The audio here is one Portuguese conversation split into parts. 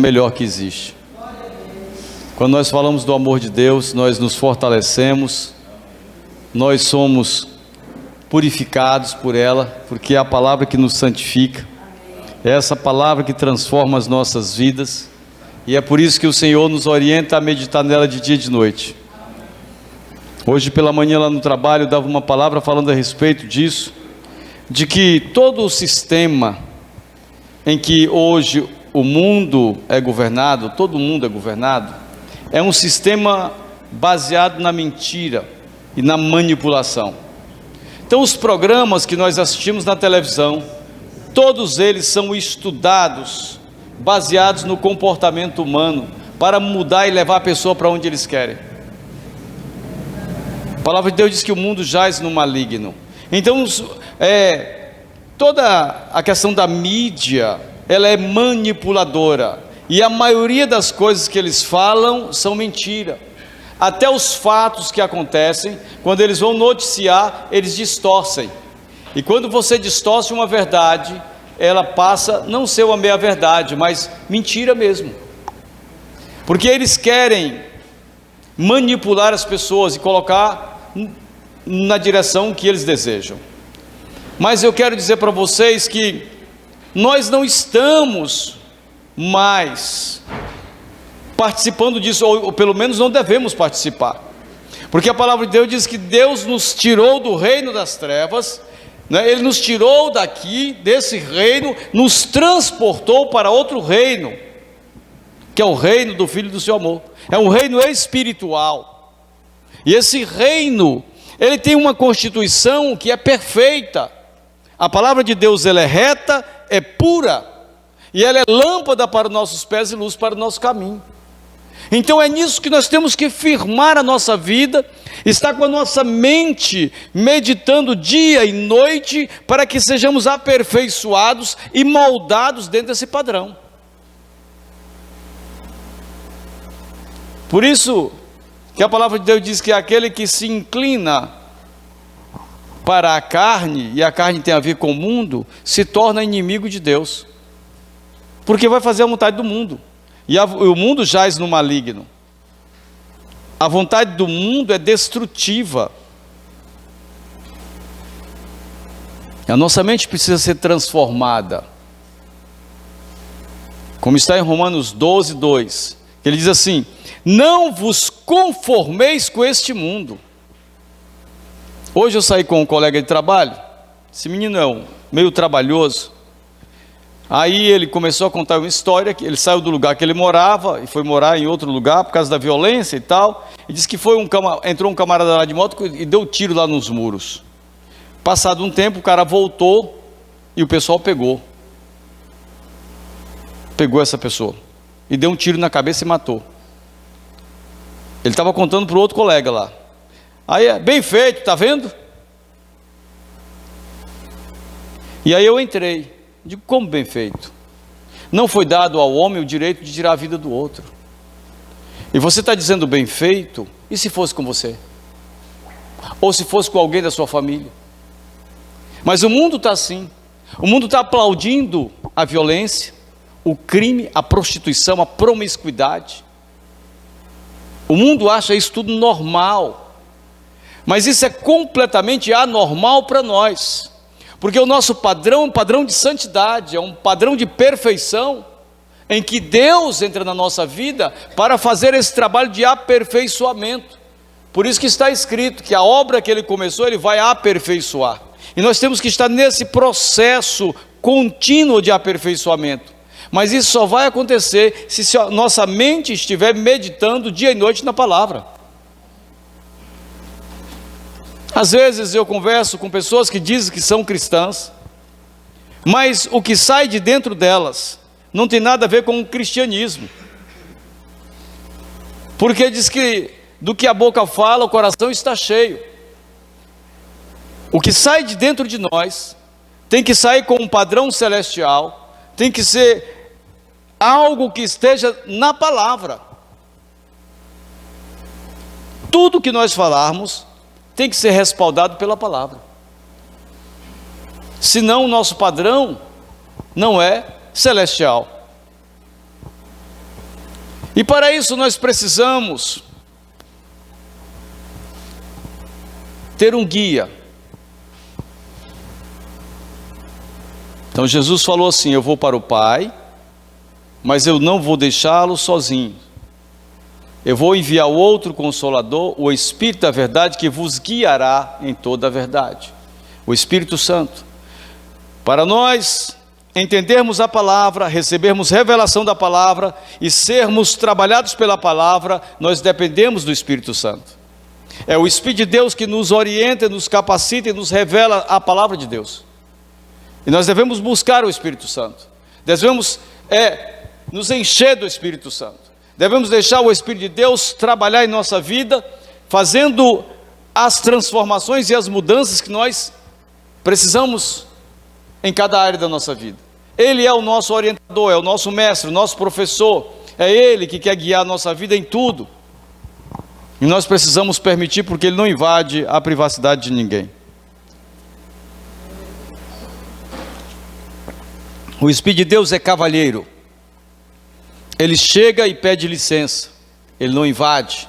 melhor que existe. Quando nós falamos do amor de Deus, nós nos fortalecemos, nós somos purificados por ela, porque é a palavra que nos santifica, é essa palavra que transforma as nossas vidas, e é por isso que o Senhor nos orienta a meditar nela de dia e de noite. Hoje pela manhã lá no trabalho eu dava uma palavra falando a respeito disso, de que todo o sistema em que hoje o mundo é governado, todo mundo é governado, é um sistema baseado na mentira e na manipulação. Então os programas que nós assistimos na televisão, todos eles são estudados, baseados no comportamento humano, para mudar e levar a pessoa para onde eles querem. A palavra de Deus diz que o mundo jaz no maligno. Então toda a questão da mídia, ela é manipuladora, e a maioria das coisas que eles falam são mentira. Até os fatos que acontecem, quando eles vão noticiar, eles distorcem. E quando você distorce uma verdade, ela passa a não ser uma meia verdade, mas mentira mesmo. Porque eles querem manipular as pessoas e colocar na direção que eles desejam. Mas eu quero dizer para vocês que nós não estamos mais participando disso, ou pelo menos não devemos participar, porque a palavra de Deus diz que Deus nos tirou do reino das trevas, né? Ele nos tirou daqui, desse reino, nos transportou para outro reino, que é o reino do Filho do seu amor, é um reino espiritual, e esse reino, ele tem uma constituição que é perfeita. A palavra de Deus, ela é reta, é pura, e ela é lâmpada para os nossos pés e luz para o nosso caminho. Então é nisso que nós temos que firmar a nossa vida, estar com a nossa mente meditando dia e noite, para que sejamos aperfeiçoados e moldados dentro desse padrão. Por isso que a palavra de Deus diz que aquele que se inclina para a carne, e a carne tem a ver com o mundo, se torna inimigo de Deus, porque vai fazer a vontade do mundo, e o mundo jaz no maligno. A vontade do mundo é destrutiva. A nossa mente precisa ser transformada, como está em Romanos 12, 2, ele diz assim: não vos conformeis com este mundo. Hoje eu saí com um colega de trabalho, esse menino é meio trabalhoso, aí ele começou a contar uma história, que ele saiu do lugar que ele morava, e foi morar em outro lugar, por causa da violência e tal, e disse que entrou um camarada lá de moto, e deu tiro lá nos muros. Passado um tempo, o cara voltou, e o pessoal pegou essa pessoa, e deu um tiro na cabeça e matou. Ele estava contando para o outro colega lá. Aí, bem feito, está vendo? E aí eu entrei, digo, como bem feito? Não foi dado ao homem o direito de tirar a vida do outro. E você está dizendo bem feito, e se fosse com você? Ou se fosse com alguém da sua família? Mas o mundo está assim, o mundo está aplaudindo a violência, o crime, a prostituição, a promiscuidade. O mundo acha isso tudo normal. Mas isso é completamente anormal para nós, porque o nosso padrão é um padrão de santidade, é um padrão de perfeição, em que Deus entra na nossa vida para fazer esse trabalho de aperfeiçoamento. Por isso que está escrito que a obra que Ele começou, Ele vai aperfeiçoar, e nós temos que estar nesse processo contínuo de aperfeiçoamento. Mas isso só vai acontecer se a nossa mente estiver meditando dia e noite na palavra. Às vezes eu converso com pessoas que dizem que são cristãs, mas o que sai de dentro delas não tem nada a ver com o cristianismo, porque diz que do que a boca fala, o coração está cheio. O que sai de dentro de nós tem que sair com um padrão celestial, tem que ser algo que esteja na palavra. Tudo que nós falarmos tem que ser respaldado pela palavra, senão o nosso padrão não é celestial. E para isso nós precisamos ter um guia. Então Jesus falou assim: eu vou para o Pai, mas eu não vou deixá-lo sozinho. Eu vou enviar outro Consolador, o Espírito da verdade, que vos guiará em toda a verdade. O Espírito Santo. Para nós entendermos a palavra, recebermos revelação da palavra e sermos trabalhados pela palavra, nós dependemos do Espírito Santo. É o Espírito de Deus que nos orienta, nos capacita e nos revela a palavra de Deus. E nós devemos buscar o Espírito Santo. Devemos nos encher do Espírito Santo. Devemos deixar o Espírito de Deus trabalhar em nossa vida, fazendo as transformações e as mudanças que nós precisamos em cada área da nossa vida. Ele é o nosso orientador, é o nosso mestre, o nosso professor. É Ele que quer guiar a nossa vida em tudo. E nós precisamos permitir, porque Ele não invade a privacidade de ninguém. O Espírito de Deus é cavalheiro. Ele chega e pede licença. Ele não invade.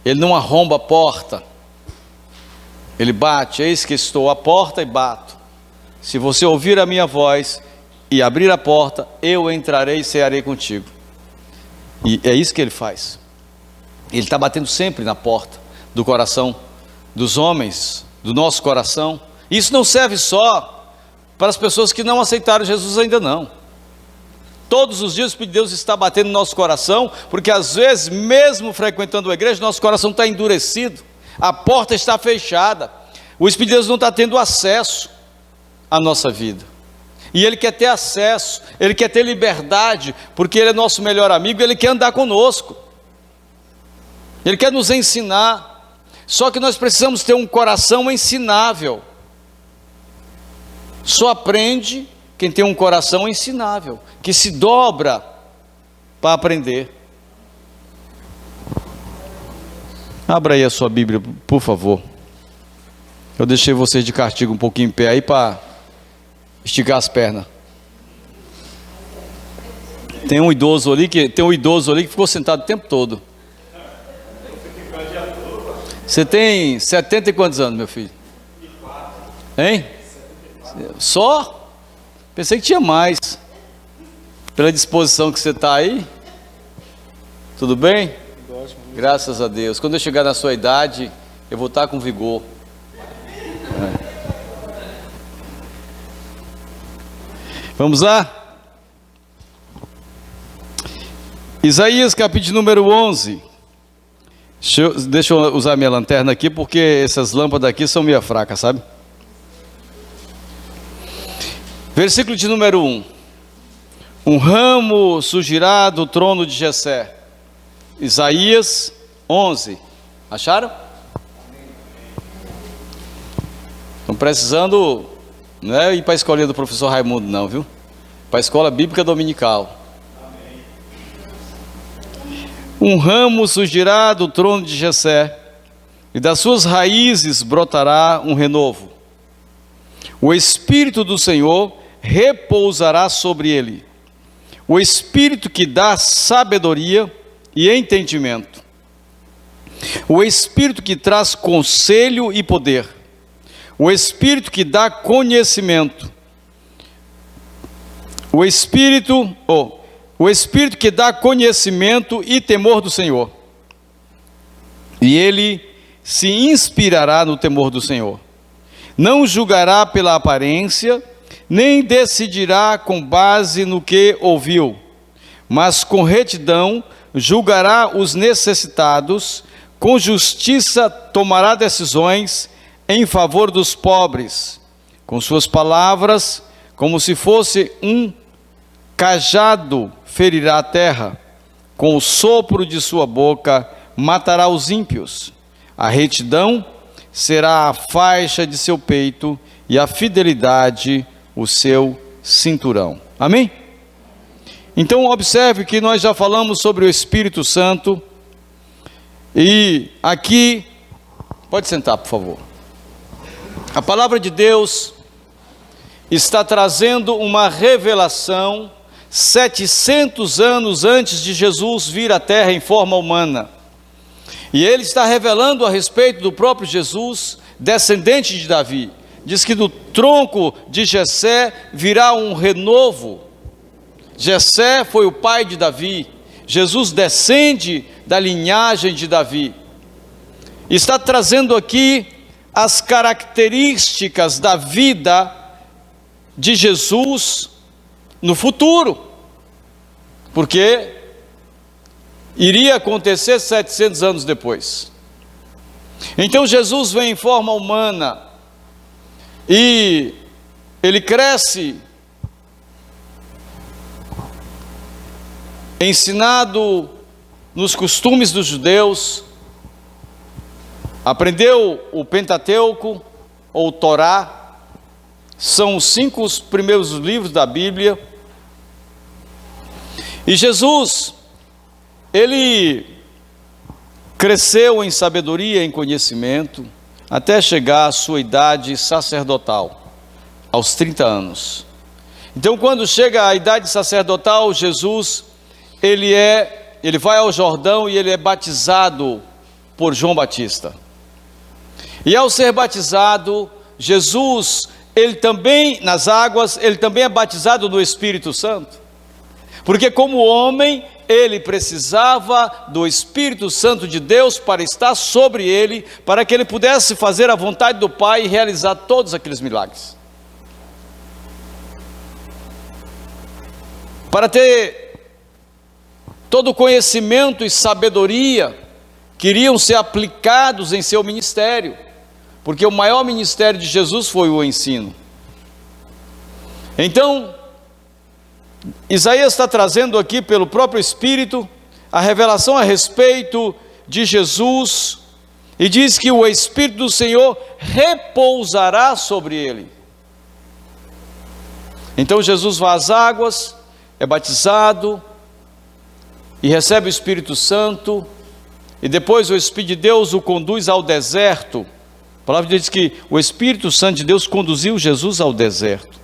Ele não arromba a porta. Ele bate: eis que estou à porta e bato. Se você ouvir a minha voz e abrir a porta, eu entrarei e cearei contigo. E é isso que Ele faz. Ele está batendo sempre na porta do coração dos homens, do nosso coração. Isso não serve só para as pessoas que não aceitaram Jesus ainda não. Todos os dias o Espírito de Deus está batendo no nosso coração, porque às vezes, mesmo frequentando a igreja, nosso coração está endurecido, a porta está fechada, o Espírito de Deus não está tendo acesso à nossa vida. E Ele quer ter acesso, Ele quer ter liberdade, porque Ele é nosso melhor amigo, Ele quer andar conosco. Ele quer nos ensinar. Só que nós precisamos ter um coração ensinável. Só aprende quem tem um coração ensinável, que se dobra para aprender. Abra aí a sua Bíblia, por favor. Eu deixei vocês de castigo um pouquinho em pé aí para esticar as pernas. Tem um idoso ali que ficou sentado o tempo todo. Você tem 70 e quantos anos, meu filho? Hein? Só? Pensei que tinha mais. Pela disposição que você está aí. Tudo bem? Graças a Deus. Quando eu chegar na sua idade, eu vou estar com vigor. Vamos lá? Isaías capítulo número 11. Deixa eu usar minha lanterna aqui, porque essas lâmpadas aqui são meio fracas, sabe? Versículo de número 1. Um ramo surgirá do trono de Jessé. Isaías 11. Acharam? Estão precisando, não é ir para a escolinha do professor Raimundo não, viu? Para a escola bíblica dominical. Um ramo surgirá do trono de Jessé, e das suas raízes brotará um renovo. O Espírito do Senhor repousará sobre ele, o Espírito que dá sabedoria e entendimento, o Espírito que traz conselho e poder, o Espírito que dá conhecimento, o Espírito que dá conhecimento e temor do Senhor, e ele se inspirará no temor do Senhor. Não julgará pela aparência, nem decidirá com base no que ouviu, mas com retidão julgará os necessitados, com justiça tomará decisões em favor dos pobres, com suas palavras, como se fosse um cajado, ferirá a terra, com o sopro de sua boca matará os ímpios. A retidão será a faixa de seu peito e a fidelidade o seu cinturão. Amém? Então observe que nós já falamos sobre o Espírito Santo, e aqui, pode sentar por favor, a palavra de Deus está trazendo uma revelação 700 anos antes de Jesus vir à terra em forma humana. E ele está revelando a respeito do próprio Jesus, descendente de Davi. Diz que do tronco de Jessé virá um renovo. Jessé foi o pai de Davi. Jesus descende da linhagem de Davi. Está trazendo aqui as características da vida de Jesus no futuro, porque iria acontecer 700 anos depois. Então Jesus vem em forma humana e ele cresce ensinado nos costumes dos judeus, aprendeu o Pentateuco ou Torá, são os 5 primeiros livros da Bíblia. E Jesus, ele cresceu em sabedoria e em conhecimento, até chegar à sua idade sacerdotal, aos 30 anos. Então, quando chega à idade sacerdotal, Jesus, ele vai ao Jordão e ele é batizado por João Batista. E ao ser batizado, Jesus, ele também, nas águas, ele também é batizado no Espírito Santo. Porque como homem, ele precisava do Espírito Santo de Deus para estar sobre ele, para que ele pudesse fazer a vontade do Pai e realizar todos aqueles milagres. Para ter todo o conhecimento e sabedoria que iriam ser aplicados em seu ministério, porque o maior ministério de Jesus foi o ensino. Então, Isaías está trazendo aqui pelo próprio Espírito a revelação a respeito de Jesus, e diz que o Espírito do Senhor repousará sobre ele. Então Jesus vai às águas, é batizado e recebe o Espírito Santo, e depois o Espírito de Deus o conduz ao deserto. A palavra diz que o Espírito Santo de Deus conduziu Jesus ao deserto,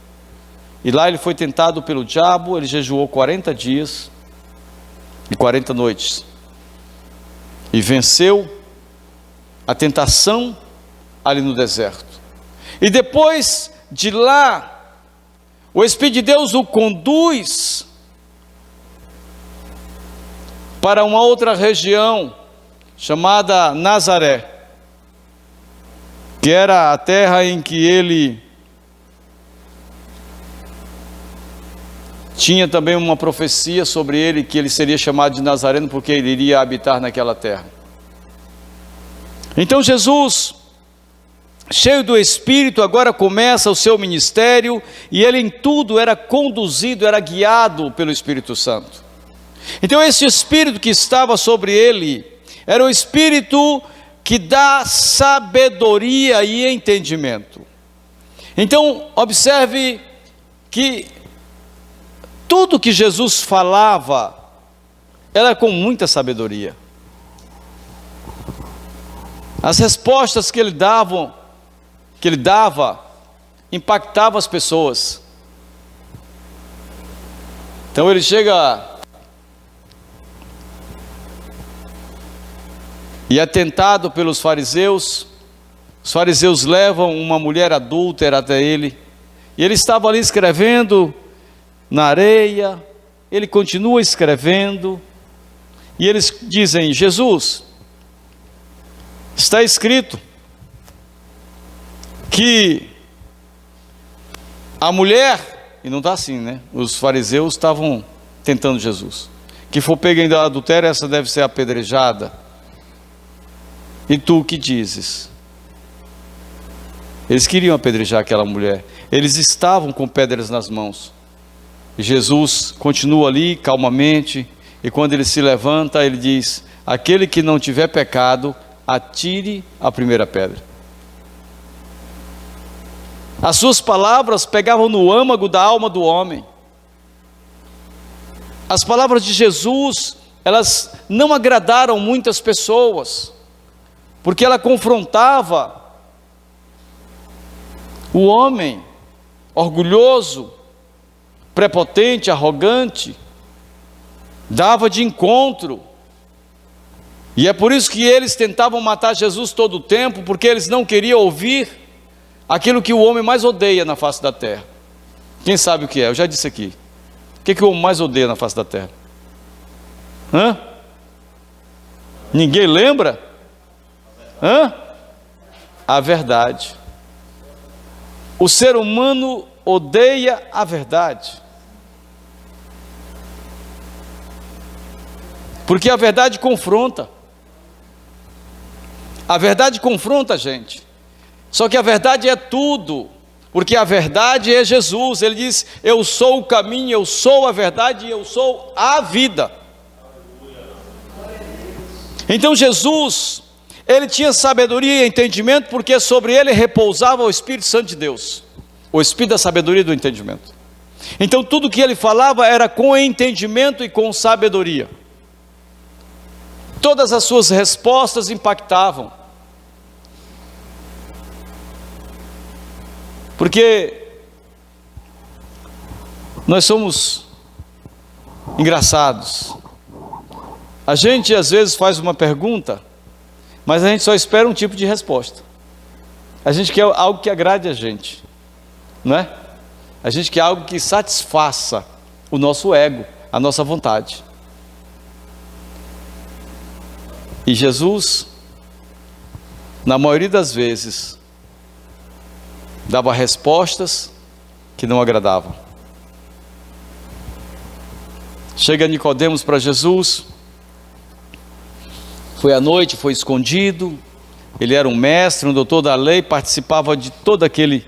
e lá ele foi tentado pelo diabo. Ele jejuou 40 dias e 40 noites, e venceu a tentação ali no deserto. E depois de lá, o Espírito de Deus o conduz para uma outra região, chamada Nazaré, que era a terra em que ele tinha também uma profecia sobre ele, que ele seria chamado de Nazareno, porque ele iria habitar naquela terra. Então Jesus, cheio do Espírito, agora começa o seu ministério, e ele em tudo era conduzido, era guiado pelo Espírito Santo. Então esse Espírito que estava sobre ele, era o Espírito que dá sabedoria e entendimento. Então observe que tudo que Jesus falava era com muita sabedoria. As respostas que ele dava, impactavam as pessoas. Então ele chega e é tentado pelos fariseus. Os fariseus levam uma mulher adúltera até ele, e ele estava ali escrevendo na areia. Ele continua escrevendo, e eles dizem: Jesus, está escrito que a mulher, e não está assim, né? Os fariseus estavam tentando Jesus, que for pega em adultério, essa deve ser apedrejada. E tu o que dizes? Eles queriam apedrejar aquela mulher, eles estavam com pedras nas mãos. E Jesus continua ali calmamente, e quando ele se levanta, ele diz: aquele que não tiver pecado, atire a primeira pedra. As suas palavras pegavam no âmago da alma do homem. As palavras de Jesus, elas não agradaram muitas pessoas, porque ela confrontava o homem orgulhoso, prepotente, arrogante, dava de encontro. E é por isso que eles tentavam matar Jesus todo o tempo, porque eles não queriam ouvir aquilo que o homem mais odeia na face da terra. Quem sabe o que é? Eu já disse aqui. O que o homem mais odeia na face da terra? Ninguém lembra? A verdade. O ser humano odeia a verdade. Porque a verdade confronta. A verdade confronta a gente. Só que a verdade é tudo. Porque a verdade é Jesus. Ele diz: eu sou o caminho, eu sou a verdade e eu sou a vida. Então Jesus, ele tinha sabedoria e entendimento, porque sobre ele repousava o Espírito Santo de Deus, o Espírito da sabedoria e do entendimento. Então tudo que ele falava era com entendimento e com sabedoria. Todas as suas respostas impactavam. Porque nós somos engraçados. A gente às vezes faz uma pergunta, mas a gente só espera um tipo de resposta. A gente quer algo que agrade a gente, não é? A gente quer algo que satisfaça o nosso ego, a nossa vontade. E Jesus, na maioria das vezes, dava respostas que não agradavam. Chega Nicodemos para Jesus. Foi à noite, foi escondido. Ele era um mestre, um doutor da lei, participava de todo aquele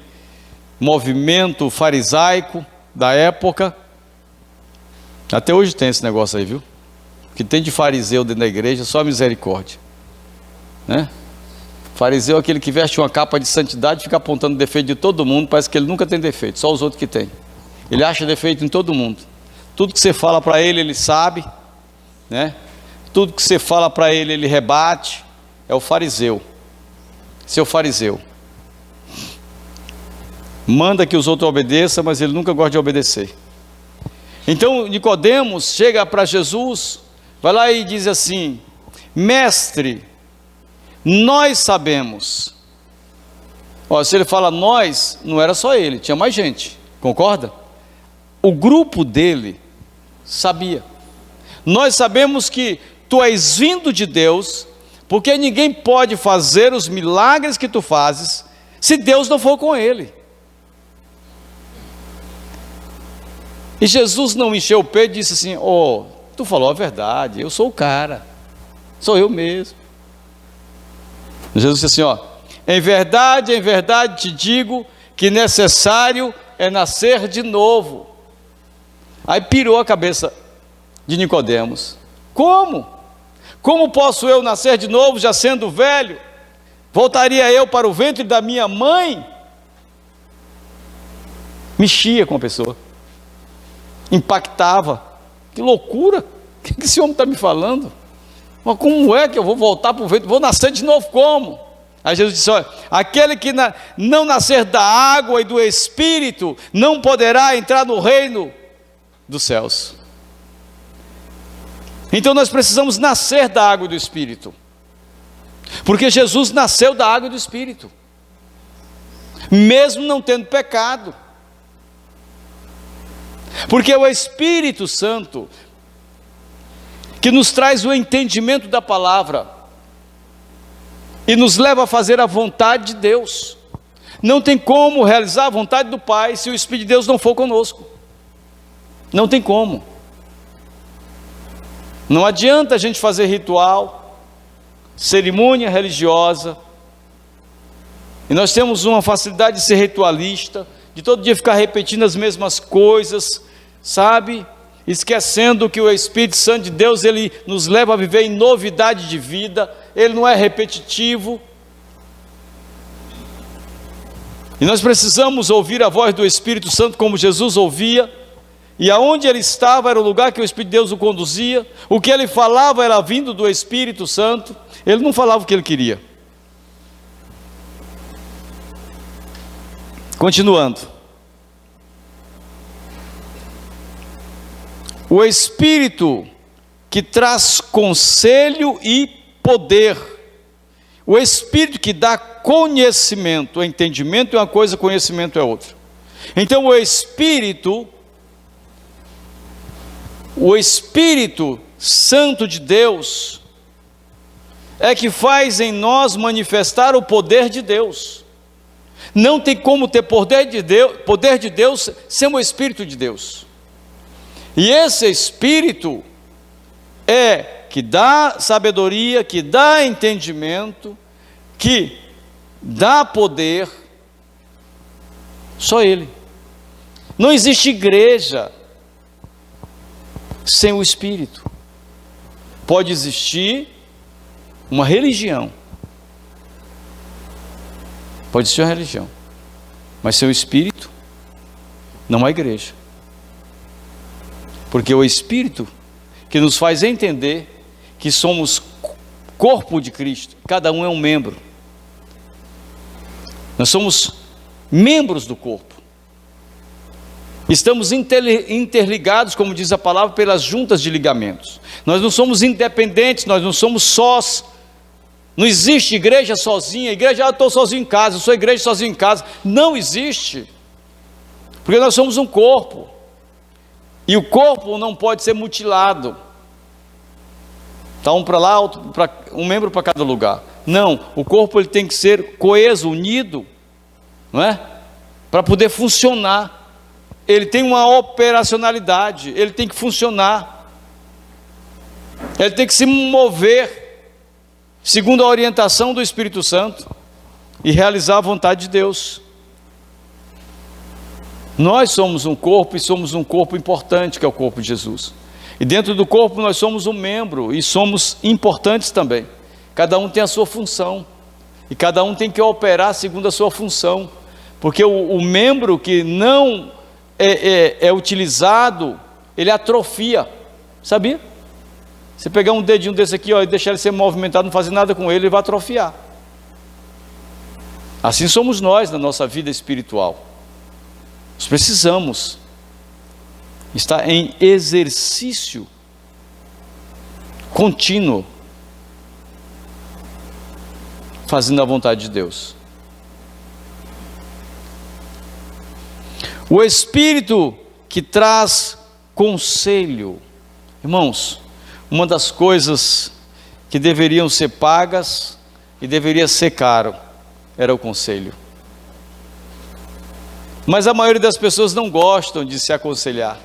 movimento farisaico da época. Até hoje tem esse negócio aí, viu? O que tem de fariseu dentro da igreja, só misericórdia, né? Fariseu é aquele que veste uma capa de santidade e fica apontando defeito de todo mundo. Parece que ele nunca tem defeito, só os outros que tem. Ele acha defeito em todo mundo. Tudo que você fala para ele, ele sabe, né? Tudo que você fala para ele, ele rebate. É o fariseu. Seu fariseu. Manda que os outros obedeçam, mas ele nunca gosta de obedecer. Então Nicodemos chega para Jesus, vai lá e diz assim: mestre, nós sabemos. Ó, se ele fala nós, não era só ele, tinha mais gente, concorda? O grupo dele sabia. Nós sabemos que tu és vindo de Deus, porque ninguém pode fazer os milagres que tu fazes, se Deus não for com ele. E Jesus não encheu o peito e disse assim: oh, tu falou a verdade, eu sou o cara, sou eu mesmo. Jesus disse assim: ó, em verdade te digo que necessário é nascer de novo. Aí pirou a cabeça de Nicodemos. Como? Como posso eu nascer de novo já sendo velho? Voltaria eu para o ventre da minha mãe? Mexia com a pessoa, impactava. Que loucura, o que esse homem está me falando? Mas como é que eu vou voltar para o ventre? Vou nascer de novo como? Aí Jesus disse: olha, aquele que não nascer da água e do Espírito, não poderá entrar no reino dos céus. Então nós precisamos nascer da água e do Espírito, porque Jesus nasceu da água e do Espírito, mesmo não tendo pecado, porque é o Espírito Santo que nos traz o entendimento da palavra e nos leva a fazer a vontade de Deus. Não tem como realizar a vontade do Pai se o Espírito de Deus não for conosco. Não tem como. Não adianta a gente fazer ritual, cerimônia religiosa, e nós temos uma facilidade de ser ritualista, de todo dia ficar repetindo as mesmas coisas, sabe? Esquecendo que o Espírito Santo de Deus, ele nos leva a viver em novidade de vida, ele não é repetitivo. E nós precisamos ouvir a voz do Espírito Santo como Jesus ouvia, e aonde ele estava era o lugar que o Espírito de Deus o conduzia. O que ele falava era vindo do Espírito Santo, ele não falava o que ele queria. Continuando. O Espírito que traz conselho e poder. O Espírito que dá conhecimento. Entendimento é uma coisa, conhecimento é outra. Então o Espírito Santo de Deus é que faz em nós manifestar o poder de Deus. Não tem como ter poder de Deus sem o Espírito de Deus. E esse Espírito é que dá sabedoria, que dá entendimento, que dá poder. Só Ele. Não existe igreja sem o Espírito. Pode existir uma religião. Pode ser uma religião. Mas sem o Espírito, não há igreja. Porque o Espírito que nos faz entender que somos corpo de Cristo. Cada um é um membro. Nós somos membros do corpo. Estamos interligados, como diz a palavra, pelas juntas de ligamentos. Nós não somos independentes, nós não somos sós. Não existe igreja sozinha. Igreja, eu estou sozinho em casa, eu sou igreja sozinho em casa. Não existe. Porque nós somos um corpo. E o corpo não pode ser mutilado. Está um para lá, um membro para cada lugar. Não, o corpo ele tem que ser coeso, unido, não é? Para poder funcionar. Ele tem uma operacionalidade, ele tem que funcionar. Ele tem que se mover segundo a orientação do Espírito Santo e realizar a vontade de Deus. Nós somos um corpo e somos um corpo importante, que é o corpo de Jesus. E dentro do corpo nós somos um membro e somos importantes também. Cada um tem a sua função e cada um tem que operar segundo a sua função, porque o membro que não é utilizado, ele atrofia, sabia? Você pegar um dedinho desse aqui, ó, e deixar ele ser movimentado, não fazer nada com ele, ele vai atrofiar. Assim somos nós na nossa vida espiritual. Nós precisamos estar em exercício contínuo, fazendo a vontade de Deus. O Espírito que traz conselho. Irmãos, uma das coisas que deveriam ser pagas e deveria ser caro era o conselho. Mas a maioria das pessoas não gostam de se aconselhar.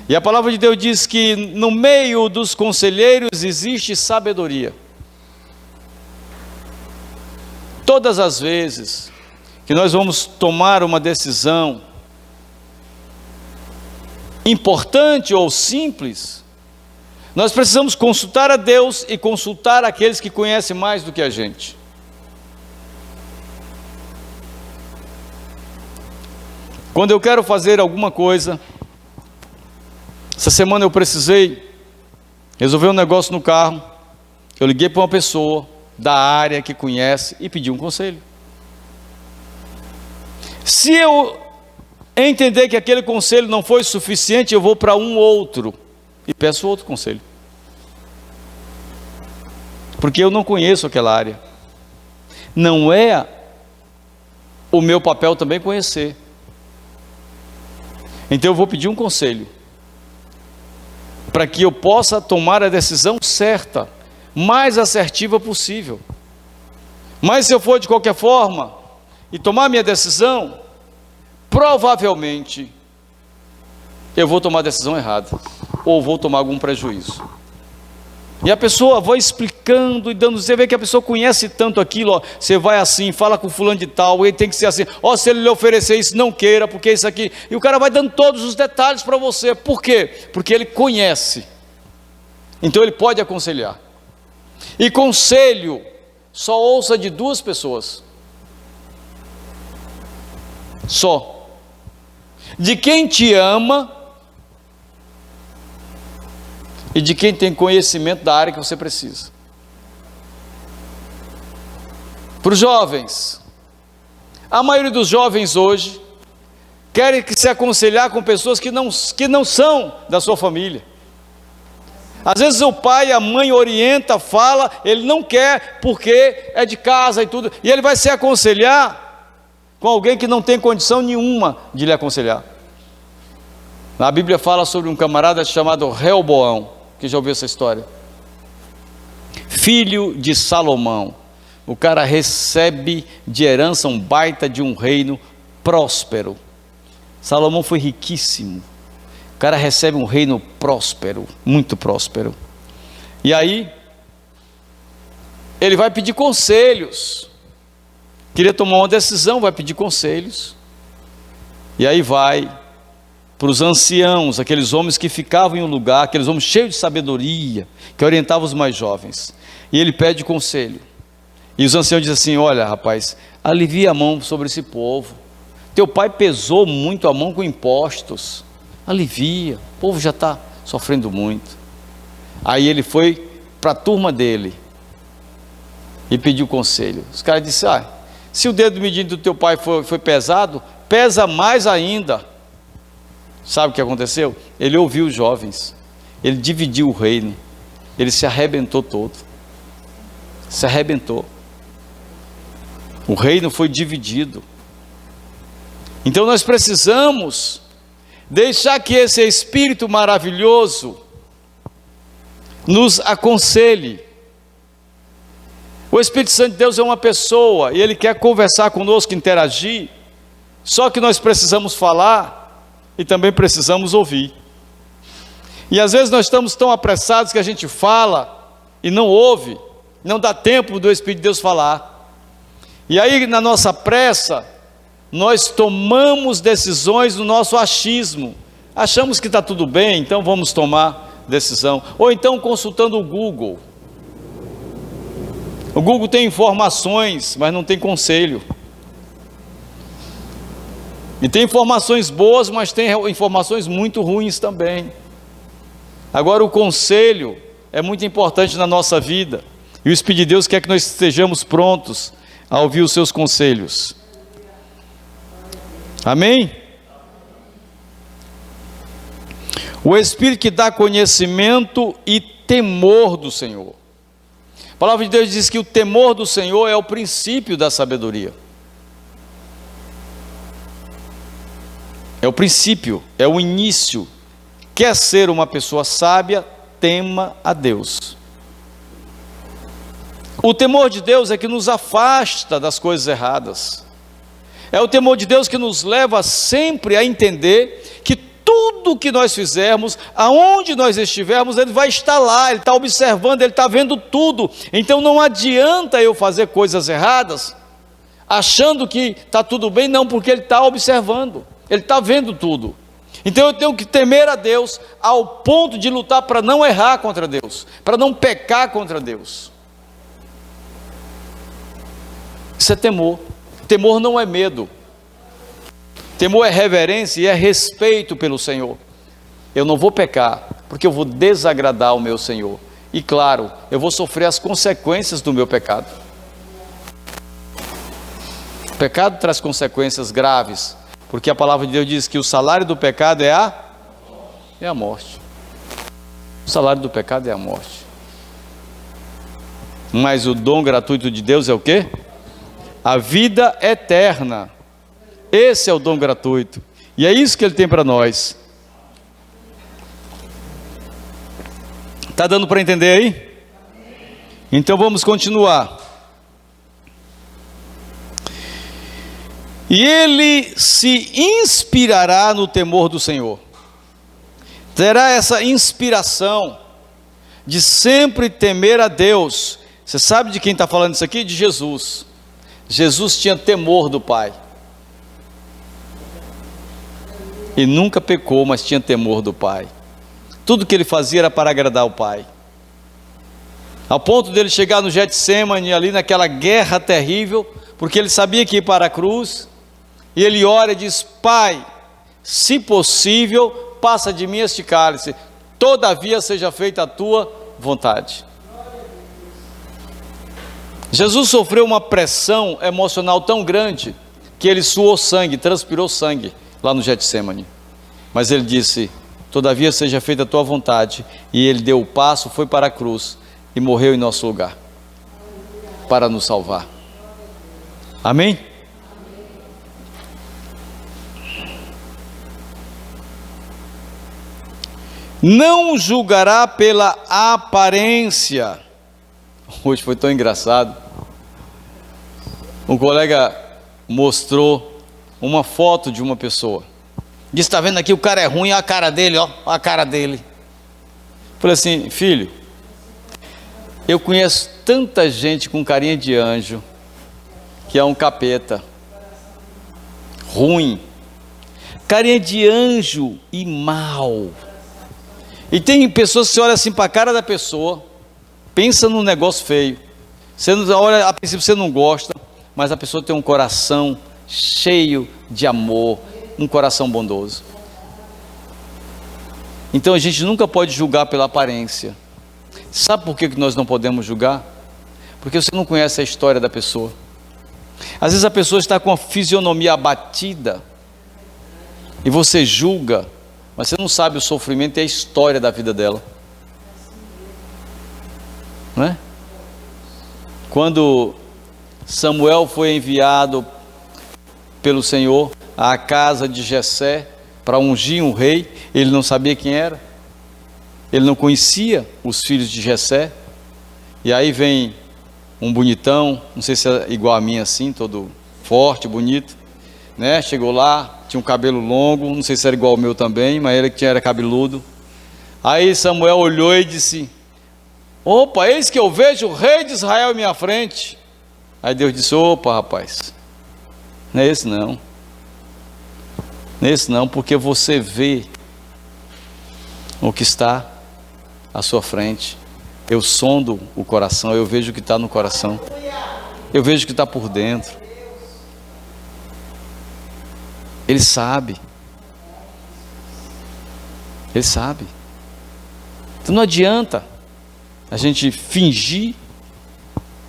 E a palavra de Deus diz que no meio dos conselheiros existe sabedoria. Todas as vezes que nós vamos tomar uma decisão importante ou simples, nós precisamos consultar a Deus e consultar aqueles que conhecem mais do que a gente. Quando eu quero fazer alguma coisa, essa semana eu precisei resolver um negócio no carro, eu liguei para uma pessoa da área que conhece e pedi um conselho. Se eu entender que aquele conselho não foi suficiente, eu vou para um outro e peço outro conselho, porque eu não conheço aquela área. Não é o meu papel também conhecer. Então eu vou pedir um conselho para que eu possa tomar a decisão certa, mais assertiva possível. Mas se eu for de qualquer forma e tomar a minha decisão, provavelmente eu vou tomar a decisão errada, ou vou tomar algum prejuízo. E a pessoa vai explicando e dando, você vê que a pessoa conhece tanto aquilo, ó, você vai assim, fala com fulano de tal, ele tem que ser assim, ó, se ele lhe oferecer isso, não queira, porque isso aqui, e o cara vai dando todos os detalhes para você. Por quê? Porque ele conhece, então ele pode aconselhar. E conselho só ouça de duas pessoas, só, de quem te ama e de quem tem conhecimento da área que você precisa. Para os jovens, a maioria dos jovens hoje quer se aconselhar com pessoas que não são da sua família. Às vezes o pai, a mãe orienta, fala, ele não quer porque é de casa e tudo, e ele vai se aconselhar com alguém que não tem condição nenhuma de lhe aconselhar. A Bíblia fala sobre um camarada chamado Reoboão, que já ouviu essa história, filho de Salomão. O cara recebe de herança um baita de um reino próspero. Salomão foi riquíssimo. O cara recebe um reino próspero, muito próspero. E aí, ele vai pedir conselhos. Queria tomar uma decisão, vai pedir conselhos. E aí vai para os anciãos, aqueles homens que ficavam em um lugar, aqueles homens cheios de sabedoria, que orientavam os mais jovens. E ele pede conselho. E os anciãos dizem assim: olha, rapaz, alivia a mão sobre esse povo. Teu pai pesou muito a mão com impostos. Alivia, o povo já está sofrendo muito. Aí ele foi para a turma dele e pediu conselho. Os caras disseram: se o dedo medindo do teu pai foi pesado, pesa mais ainda. Sabe o que aconteceu? Ele ouviu os jovens, ele dividiu o reino, ele se arrebentou todo. Se arrebentou. O reino foi dividido. Então nós precisamos deixar que esse Espírito maravilhoso nos aconselhe. O Espírito Santo de Deus é uma pessoa e Ele quer conversar conosco, interagir. Só que nós precisamos falar e também precisamos ouvir. E às vezes nós estamos tão apressados que a gente fala e não ouve, não dá tempo do Espírito de Deus falar. E aí, na nossa pressa, nós tomamos decisões no nosso achismo. Achamos que está tudo bem, então vamos tomar decisão. Ou então consultando o Google. O Google tem informações, mas não tem conselho. E tem informações boas, mas tem informações muito ruins também. Agora, o conselho é muito importante na nossa vida. E o Espírito de Deus quer que nós estejamos prontos a ouvir os seus conselhos. Amém? O Espírito que dá conhecimento e temor do Senhor. A palavra de Deus diz que o temor do Senhor é o princípio da sabedoria. É o princípio, é o início. Quer ser uma pessoa sábia, tema a Deus. O temor de Deus é que nos afasta das coisas erradas. É o temor de Deus que nos leva sempre a entender que tudo que nós fizermos, aonde nós estivermos, Ele vai estar lá, Ele está observando, Ele está vendo tudo. Então não adianta eu fazer coisas erradas, achando que está tudo bem, não, porque Ele está observando, Ele está vendo tudo. Então eu tenho que temer a Deus ao ponto de lutar para não errar contra Deus, para não pecar contra Deus. Isso é temor. Temor não é medo. Temor é reverência e é respeito pelo Senhor. Eu não vou pecar, porque eu vou desagradar o meu Senhor. E claro, eu vou sofrer as consequências do meu pecado. O pecado traz consequências graves, porque a palavra de Deus diz que o salário do pecado é a morte. O salário do pecado é a morte. Mas o dom gratuito de Deus é o quê? A vida eterna. Esse é o dom gratuito. E é isso que Ele tem para nós. Está dando para entender aí? Então vamos continuar. E ele se inspirará no temor do Senhor. Terá essa inspiração de sempre temer a Deus. Você sabe de quem está falando isso aqui? De Jesus. Jesus tinha temor do Pai. E nunca pecou, mas tinha temor do Pai. Tudo que ele fazia era para agradar o Pai. Ao ponto dele chegar no Getsêmani, ali naquela guerra terrível, porque ele sabia que ia para a cruz, e ele ora e diz: Pai, se possível, passa de mim este cálice, todavia seja feita a tua vontade. Jesus sofreu uma pressão emocional tão grande, que ele suou sangue, transpirou sangue, lá no Getsêmani. Mas ele disse: todavia seja feita a tua vontade. E ele deu o passo, foi para a cruz e morreu em nosso lugar, para nos salvar. Amém? Não julgará pela aparência. Hoje foi tão engraçado. Um colega mostrou uma foto de uma pessoa. Disse: está vendo aqui, o cara é ruim, olha a cara dele, ó a cara dele. Falei assim: filho, eu conheço tanta gente com carinha de anjo, que é um capeta, ruim, carinha de anjo e mal. E tem pessoas que você olha assim para a cara da pessoa, pensa num negócio feio, você não olha, a princípio você não gosta, mas a pessoa tem um coração cheio de amor, um coração bondoso. Então a gente nunca pode julgar pela aparência. Sabe por que nós não podemos julgar? Porque você não conhece a história da pessoa. Às vezes a pessoa está com a fisionomia abatida e você julga, mas você não sabe o sofrimento e a história da vida dela, não é? Quando Samuel foi enviado pelo Senhor à casa de Jessé para ungir um rei, ele não sabia quem era, ele não conhecia os filhos de Jessé. E aí vem um bonitão, não sei se é igual a mim assim, todo forte, bonito, né? Chegou lá, tinha um cabelo longo, não sei se era igual ao meu também, mas ele que era cabeludo. Aí Samuel olhou e disse: opa, eis que eu vejo o rei de Israel em minha frente. Aí Deus disse: opa, rapaz, não é esse não, não é esse não, porque você vê o que está à sua frente. Eu sondo o coração, eu vejo o que está no coração, eu vejo o que está por dentro. Ele sabe, ele sabe. Então não adianta a gente fingir,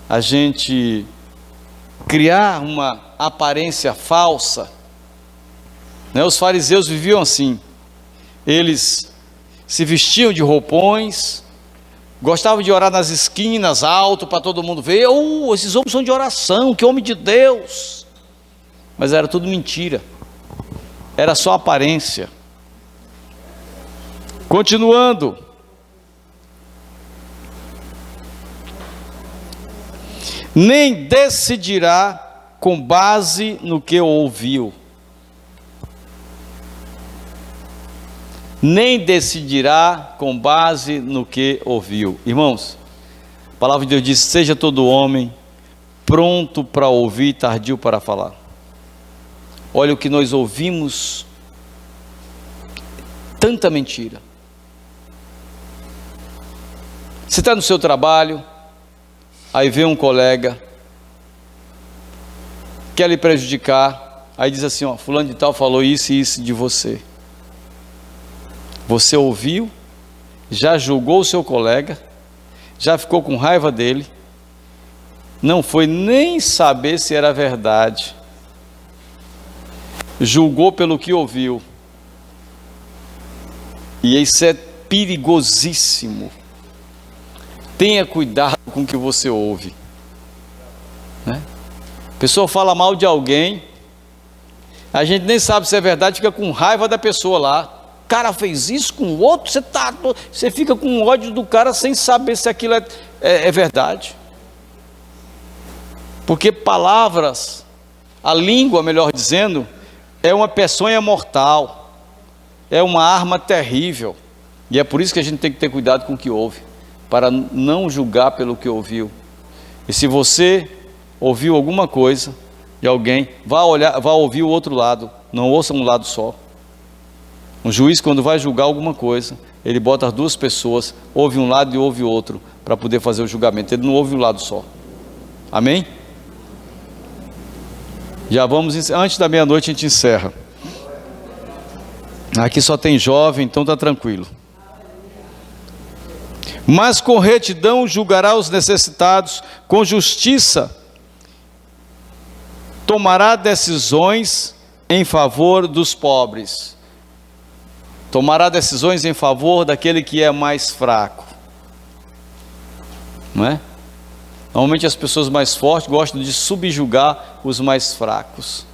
a gente criar uma aparência falsa, né? Os fariseus viviam assim, eles se vestiam de roupões, gostavam de orar nas esquinas, alto, para todo mundo ver. Esses homens são de oração, que homem de Deus. Mas era tudo mentira, era só aparência. Continuando, nem decidirá com base no que ouviu, nem decidirá com base no que ouviu. Irmãos, a palavra de Deus diz: seja todo homem pronto para ouvir e tardio para falar. Olha o que nós ouvimos, tanta mentira. Você está no seu trabalho, aí vem um colega, quer lhe prejudicar, aí diz assim: ó, fulano de tal falou isso e isso de você. Você ouviu, já julgou o seu colega, já ficou com raiva dele, não foi nem saber se era verdade, julgou pelo que ouviu. E isso é perigosíssimo. Tenha cuidado com o que você ouve, né? A pessoa fala mal de alguém, a gente nem sabe se é verdade, fica com raiva da pessoa lá. O cara fez isso com o outro, você fica com ódio do cara sem saber se aquilo é verdade. Porque palavras, a língua, melhor dizendo, é uma peçonha mortal, é uma arma terrível. E é por isso que a gente tem que ter cuidado com o que ouve, para não julgar pelo que ouviu. E se você ouviu alguma coisa de alguém, vá ouvir o outro lado, não ouça um lado só. Um juiz, quando vai julgar alguma coisa, ele bota as duas pessoas, ouve um lado e ouve o outro, para poder fazer o julgamento. Ele não ouve um lado só. Amém? Já vamos, antes da meia-noite a gente encerra. Aqui só tem jovem, então está tranquilo. Mas com retidão julgará os necessitados, com justiça tomará decisões em favor dos pobres. Tomará decisões em favor daquele que é mais fraco. Não é? Normalmente as pessoas mais fortes gostam de subjugar os mais fracos.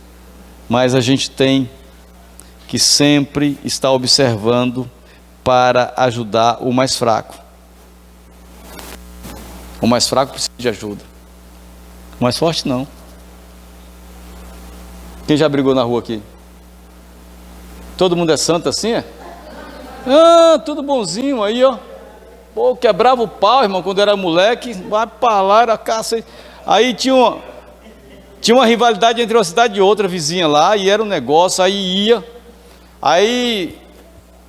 Mas a gente tem que sempre estar observando para ajudar o mais fraco. O mais fraco precisa de ajuda. O mais forte não. Quem já brigou na rua aqui? Todo mundo é santo assim, é? Ah, tudo bonzinho aí, ó. Pô, quebrava o pau, irmão, quando era moleque. Vai pra lá, era caça. Aí tinha uma rivalidade entre uma cidade e outra vizinha lá, e era um negócio, aí ia. Aí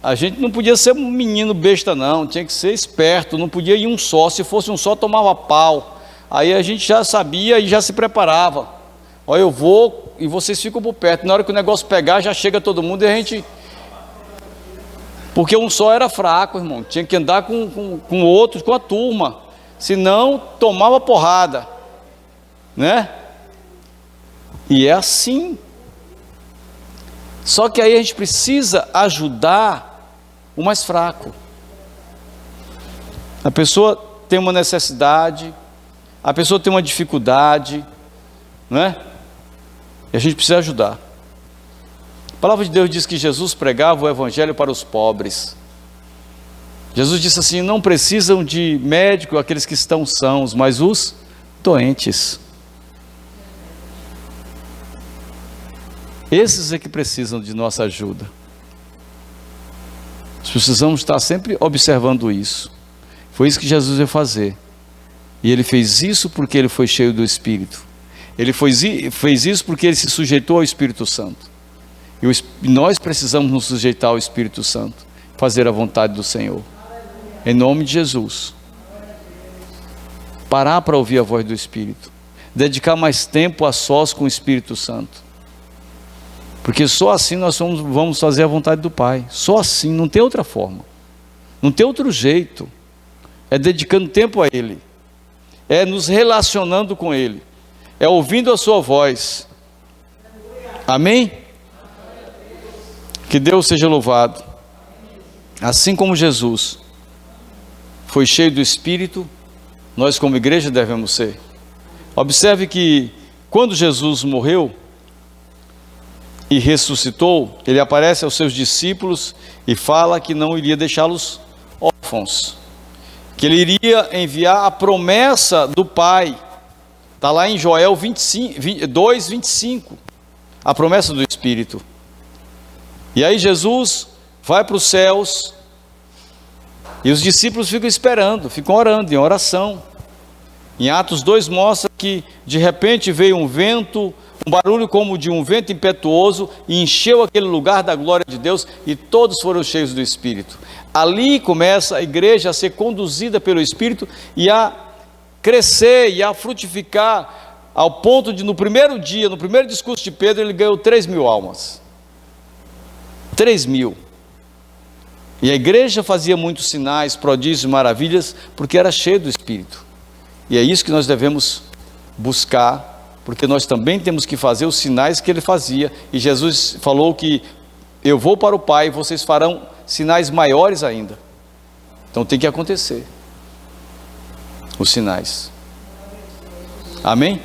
a gente não podia ser um menino besta não, tinha que ser esperto, não podia ir um só, se fosse um só tomava pau. Aí a gente já sabia e já se preparava. Ó, eu vou e vocês ficam por perto, na hora que o negócio pegar já chega todo mundo e a gente... Porque um só era fraco, irmão, tinha que andar com outros, com a turma, senão tomava porrada, né? E é assim. Só que aí a gente precisa ajudar o mais fraco. A pessoa tem uma necessidade, a pessoa tem uma dificuldade, né? E a gente precisa ajudar. A palavra de Deus diz que Jesus pregava o evangelho para os pobres. Jesus disse assim: não precisam de médico aqueles que estão sãos, mas os doentes. Esses é que precisam de nossa ajuda. Nós precisamos estar sempre observando isso. Foi isso que Jesus veio fazer. E ele fez isso porque ele foi cheio do Espírito. Ele fez isso porque ele se sujeitou ao Espírito Santo. E nós precisamos nos sujeitar ao Espírito Santo, fazer a vontade do Senhor. Em nome de Jesus. Parar para ouvir a voz do Espírito. Dedicar mais tempo a sós com o Espírito Santo. Porque só assim nós vamos fazer a vontade do Pai. Só assim, não tem outra forma. Não tem outro jeito. É dedicando tempo a Ele. É nos relacionando com Ele. É ouvindo a sua voz. Amém? Que Deus seja louvado. Assim como Jesus foi cheio do Espírito, nós como igreja devemos ser. Observe que quando Jesus morreu e ressuscitou, ele aparece aos seus discípulos e fala que não iria deixá-los órfãos, que ele iria enviar a promessa do Pai. Está lá em Joel 2:25, a promessa do Espírito. E aí Jesus vai para os céus e os discípulos ficam esperando, ficam orando em oração. Em Atos 2 mostra que de repente veio um vento, um barulho como de um vento impetuoso, e encheu aquele lugar da glória de Deus, e todos foram cheios do Espírito. Ali começa a igreja a ser conduzida pelo Espírito e a crescer e a frutificar, ao ponto de no primeiro dia, no primeiro discurso de Pedro, ele ganhou 3.000 almas. 3.000. E a igreja fazia muitos sinais, prodígios e maravilhas, porque era cheia do Espírito. E é isso que nós devemos buscar, porque nós também temos que fazer os sinais que ele fazia. E Jesus falou que eu vou para o Pai e vocês farão sinais maiores ainda. Então tem que acontecer os sinais. Amém?